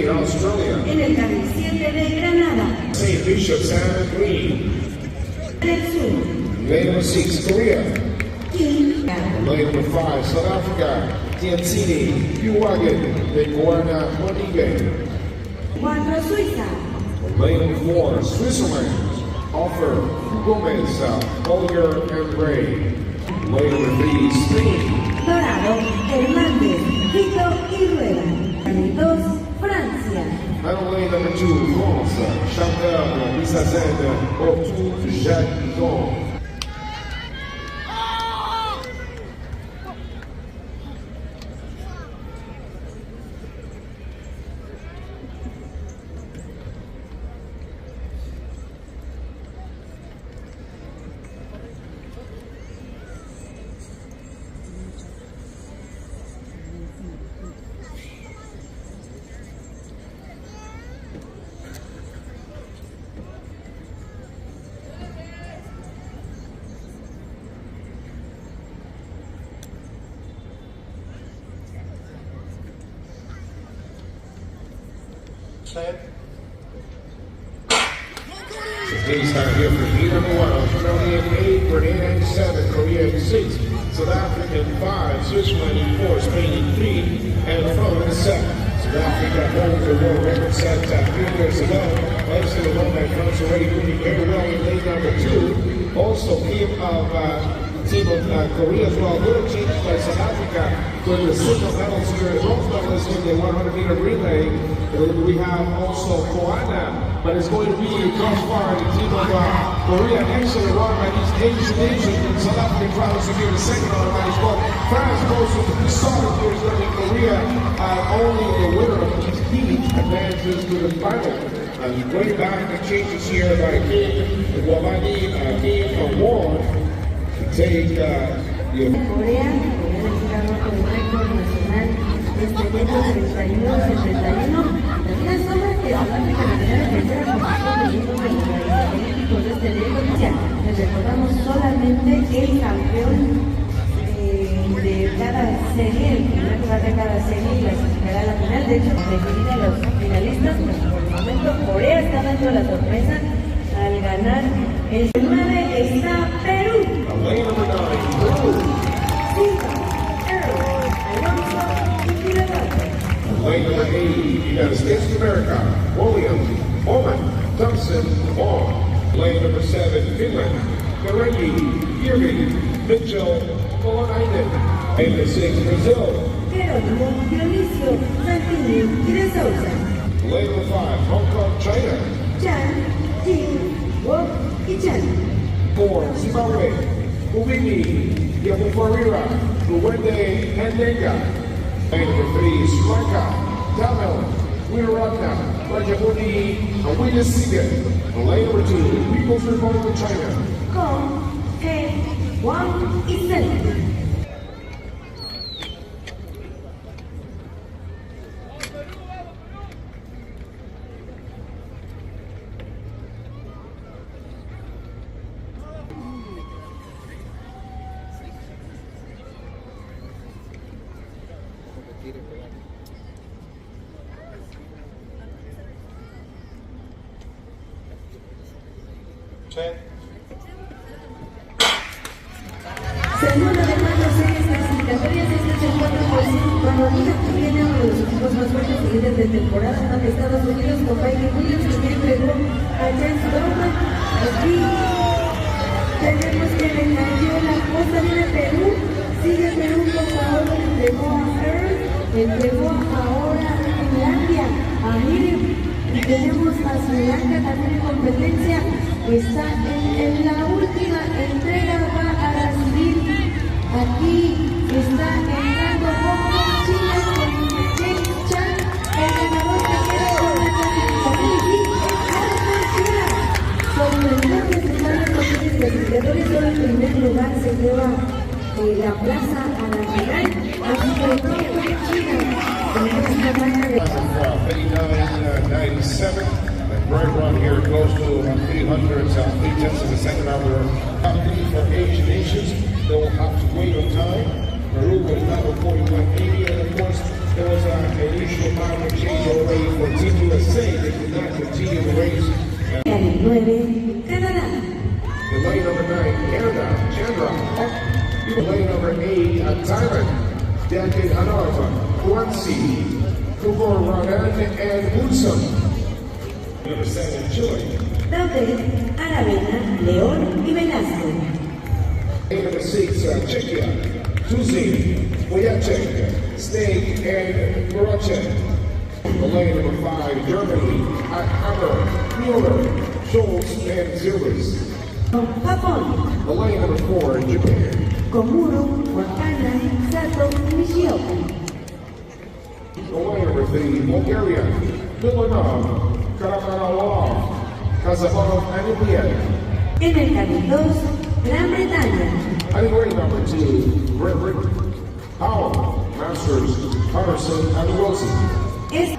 Australia. En el carril 7 de Granada. St. Bishop, Sam Green. Del sur. Lane number 6, Korea. King. Lane number 5, South Africa. Tianzini, Uwagen, de Guarna, Monique. 4 Suiza. Lane number 4, Switzerland. Offer, Gomez, Collier, and Ray. Lane number 3, Spain. Dorado, Hernández, Vito y Rueda. Lane 2, Francia. Final lane number 2, France. Chantal, Lisa Zen, Ortou, Jacques Didon. Please have here for Peter Noel, Australian 8, Grenada 7, Korea 6, South African 5, Switzerland 4, Spain 3, and France 7. South Africa holds the world record set at 3 years ago. Thanks to the moment, France already moving very well in lane number 2. Also, team of Korea as well. Little change by South Africa for the silver medals here, bronze medals in the 100-meter relay. We have also Koana, but it's going to be Josh Farr, the team of Korea. Excellent run by these Asian nations. South African trying to secure the second on the match. Well, France goes with the solid here. It's going to be Korea. Only the winner of each heat advances to the final. Going back, the changes here by King Wabani, King Award. Take Corea, Corea mexicano con el récord nacional este metro 31-71. Las sombras que Sudáfrica ganó la tercera posición de los olímpicos de este récord. Les recordamos solamente el campeón de cada serie, el primer lugar de cada serie clasificará a la final. De hecho, definir a los finalistas, pero por el momento Corea está dando la sorpresa al ganar. El 9 está Perú. Lane number 9, Peru. Silva, Earl, Alonso y Quiroga. Lane number 8, United States of America, Williams, Oman, Thompson, Wong. Lane number 7, Finland, Garegi, Irving, Mitchell, Kolanainen. Lane number 6, Brazil. Jerónimo, Dionisio, Santini y de Souza. Lane number 5, Hong Kong, China. Chan, Jin, Wok y Chan. 4, Zimbabwe, Ubini, Yamufarira, Uwende, Handega. Lane number 3, Sri Lanka, Tamil, Wiratna, Rajapuni, Awinasiga. Lane number 2, People's Republic of China. Kong, He, Wang y Zen. Segunda de mayo, series clasificatorias. Este es el 4%. Cuando diga que viene uno de los equipos más fuertes y líderes de temporada, tanto Estados Unidos con Mikey Williams, que ya entregó a James Bowman. Aquí tenemos que le cayó la costa de Perú. Sigue Perú con Paolo, le entregó a Earl, le entregó ahora a Finlandia, a Miriam. Y tenemos a Sri Lanka también en competencia. Está en la última entrega, va a recibir. Aquí está entrando poco China con James Chan, el ganador que queda con la clasificación. Y es Sorprendente final de los clasificatorios, solo el primer lugar se lleva la plaza a la final. Así que todo China con esta marca de 59.97. Right run here close to 300, 3/10 of a second hour. Company for Asian nations, they will have to wait on time. Peru was now 41.80, and of course, There was an initial minor change already for Team USA. They could not continue the race. El 9, Canadá. The lane number 9, Canada, Chandra. The lane number 8, Thailand, David Hanova, Kwanzi, Kubor Radan, and Hudson. Number 7, Chile. Daudet, Aravena, León y Velasco. Lane number 6, Czechia, Tuzin, Wojacek, Snake, and Boracek. The lane number 5, Germany, Hammer, Mueller, Schultz, and Zillers. Japón. The lane number 4, Japan. Komuro, Wakana, Sato y Nishioka. The lane number 3, Bulgaria, Milanov, Karamanov, Kazakov, and Iliev. En el carril 2, Gran Bretaña. And in lane number 2, Great Britain, Powell, Masters, Patterson, and Wilson. Es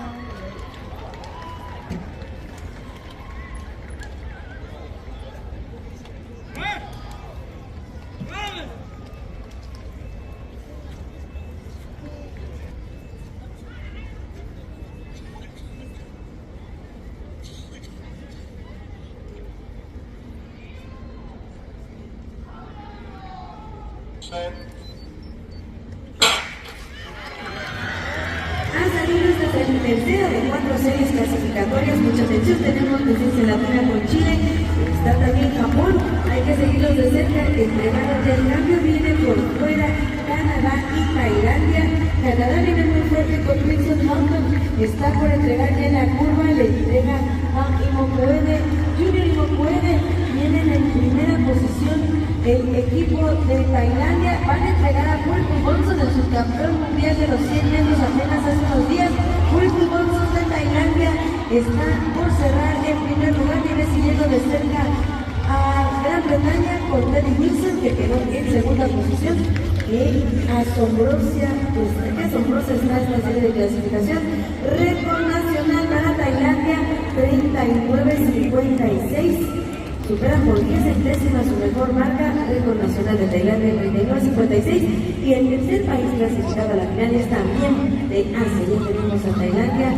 Han salido esta tercera de 4 series clasificatorias. Mucha atención, tenemos presencia latina con Chile, está también Japón, hay que seguirlos de cerca. Entregaron ya el cambio, viene por fuera Canadá y Tailandia. Canadá viene muy fuerte con Wilson Houghton, está por entregar ya la curva, le entrega a Imokuede, Junior Imokuede, vienen en primera posición. El equipo de Tailandia van a entregar a Wilfried Bonson, el subcampeón mundial de los 100 metros apenas hace unos días. Wilfried Bonson de Tailandia está por cerrar en primer lugar, viene siguiendo de cerca a Gran Bretaña con Teddy Wilson, que quedó en segunda posición. Qué asombrosa está esta serie de clasificación. Récord nacional para Tailandia, 39.56. Supera por 10 centésimas su mejor marca, récord nacional de Tailandia, 39.56. Y el tercer país clasificado a la final es también de Asia. Ya tenemos a Tailandia,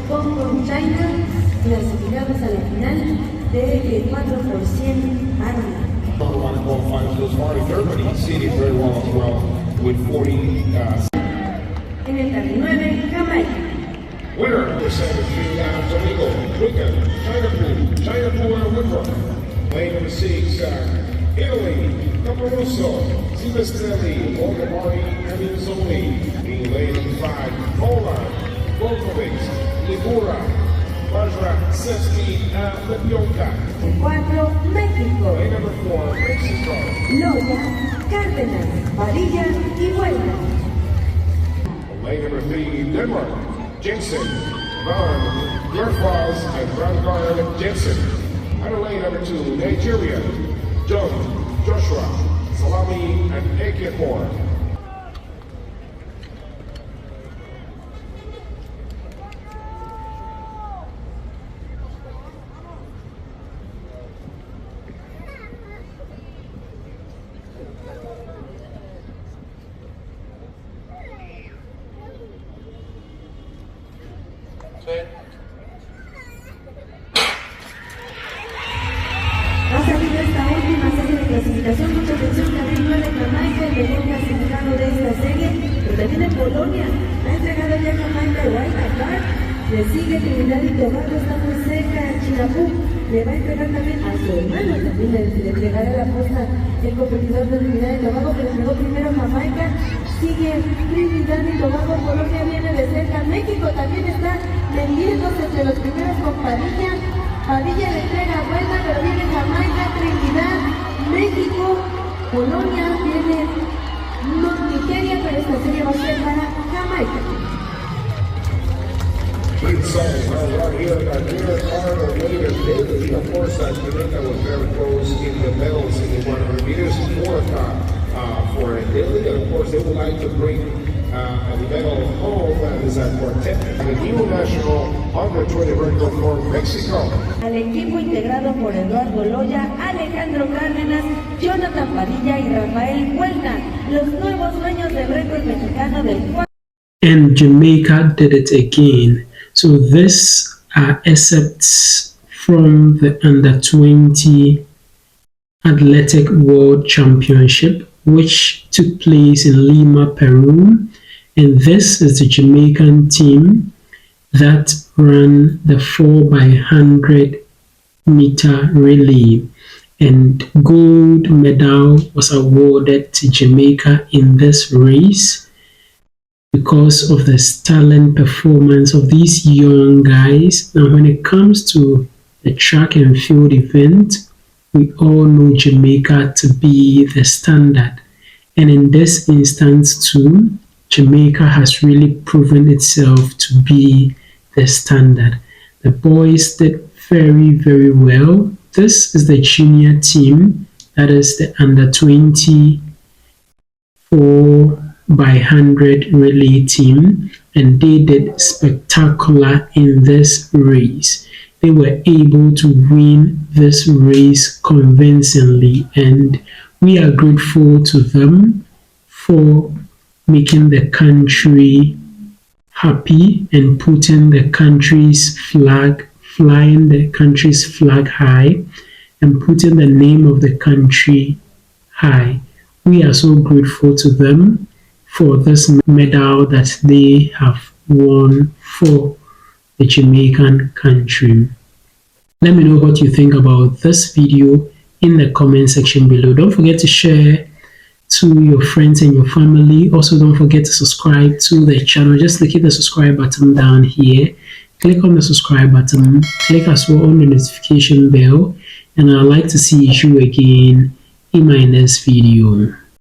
Hong Kong, China, clasificados a la final de 4% para. En el carril 9, Jamaica. Winner, the 7-3 down to Legal, Wigan, China Pool, and Woodruff. Lane number 6, Italy, Caparuso, Silvestrelli, Olgamari, and Inzoli. In lane number 5, Poland, Volkovic, Ligura, Vajra, Sesky, and Lepionka. 4, México. Lane number 4, Mexico. Loya, Cárdenas, Padilla y Vuelta. Lane number 3, Denmark, Jensen, Van, Gerfals, and Brandgard Jensen. And lane number 2, Nigeria, John, Joshua, Salami, and Ekehor. Ha salido esta última serie de clasificación, mucha atención, carril 9, Jamaica, el mejor clasificado de esta serie, pero también en Polonia, ha entregado ya Jamaica White Card, le sigue Trinidad y Tobago, está muy cerca, Chinapú, le va a entregar también a su hermano, también le entregará la posta el competidor de Trinidad y Tobago, que le entregó primero Jamaica, sigue Trinidad y Tobago, Polonia viene de cerca, México también está vendiéndose entre los primeros con Padilla. Padilla le entrega vuelta, pero viene Jamaica, Trinidad, México, Polonia, viene Nigeria, pero esta serie va a ser para Jamaica. Inside, right here, Nigeria, Carter, David, of course, Jamaica was very close in the medals in the 100 meters, fourth for Italy, and of course, they would like to bring a medal home, that is at quartet, the new national under 20 record for Mexico. Al equipo integrado por Eduardo Loya, Alejandro Cárdenas, Jonathan Padilla y Rafael Huerta, los nuevos dueños del récord mexicano del and Jamaica did it again. So these are excerpts from the Under-20 Athletic World Championship, which took place in Lima, Peru. And this is the Jamaican team that ran the 4x100 meter relay. And gold medal was awarded to Jamaica in this race because of the sterling performance of these young guys. Now, when it comes to the track and field event, we all know Jamaica to be the standard. And in this instance too, Jamaica has really proven itself to be the standard. The boys did very, very well. This is the junior team, that is the Under-20 4x100 relay team, and they did spectacular in this race. They were able to win this race convincingly, and we are grateful to them for making the country happy and putting the country's flag, flying the country's flag high, and putting the name of the country high. We are so grateful to them for this medal that they have won for the Jamaican country. Let me know what you think about this video in the comment section below. Don't forget to share to your friends and your family. Also, don't forget to subscribe to the channel. Just click the subscribe button down here. Click on the subscribe button. Click as well on the notification bell. And I'd like to see you again in my next video.